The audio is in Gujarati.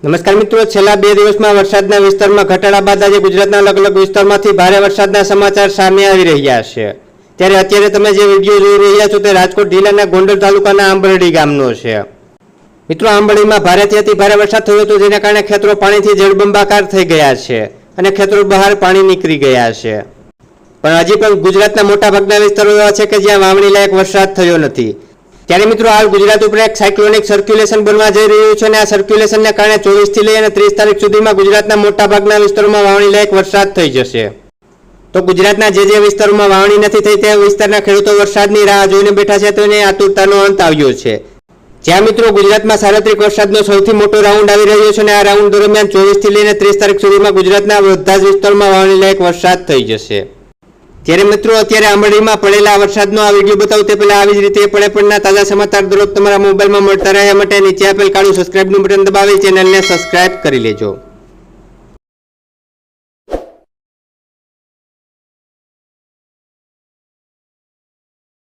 નમસ્કાર મિત્રો, છેલ્લા 2 દિવસમાં વરસાદના વિસ્તારમાં ઘટાડા બાદ આજે ગુજરાતના અલગ અલગ વિસ્તારમાંથી ભારે વરસાદના સમાચાર સામે આવી રહ્યા છે। ત્યારે અત્યારે તમે જે વિડીયો જોઈ રહ્યા છો તે રાજકોટ જિલ્લાના ગોંડલ તાલુકાના આંબરડી ગામનો છે। મિત્રો, આંબરડીમાં ભારેથી અતિ ભારે વરસાદ થયો હતો, જેના કારણે ખેતરો પાણીથી જળબંબાકાર થઈ ગયા છે અને ખેતરો બહાર પાણી નીકળી ગયા છે। પણ હજી પણ ગુજરાતના મોટાભાગના વિસ્તારો એવા છે કે જ્યાં વાવણી લાયક વરસાદ થયો નથી। ત્યારે મિત્રો, હાલ ગુજરાત ઉપર એક સાયક્લોનિક સર્ક્યુલેશન બનવા જઈ રહ્યું છે અને આ સર્ક્યુલેશનને કારણે 24 થી લઈ અને 30 તારીખ સુધીમાં ગુજરાતના મોટાભાગના વિસ્તારોમાં વાવણી લાયક વરસાદ થઈ જશે। તો ગુજરાતના જે વિસ્તારોમાં વાવણી નથી થઈ તે વિસ્તારના ખેડૂતો વરસાદની રાહ જોઈને બેઠા છે, તો એને આતુરતાનો અંત આવ્યો છે। જ્યાં મિત્રો ગુજરાતમાં સાર્વત્રિક વરસાદનો સૌથી મોટો રાઉન્ડ આવી રહ્યો છે અને આ રાઉન્ડ દરમિયાન 24 થી લઈને 30 તારીખ સુધીમાં ગુજરાતના બધા જ વિસ્તારોમાં વાવણી લાયક વરસાદ થઈ જશે। ત્યારે મિત્રો, અત્યારે આંબરડીમાં પડેલા વરસાદનો આ વિડીયો બતાવું તે પહેલા આવી જ રીતે પડે તાજા સમાચાર દરરોજ તમારા મોબાઈલમાં મળતા રહે માટે નીચે આપેલ કાળું સબસ્ક્રાઇબનું બટન દબાવી ચેનલને સબસ્ક્રાઇબ કરી લેજો।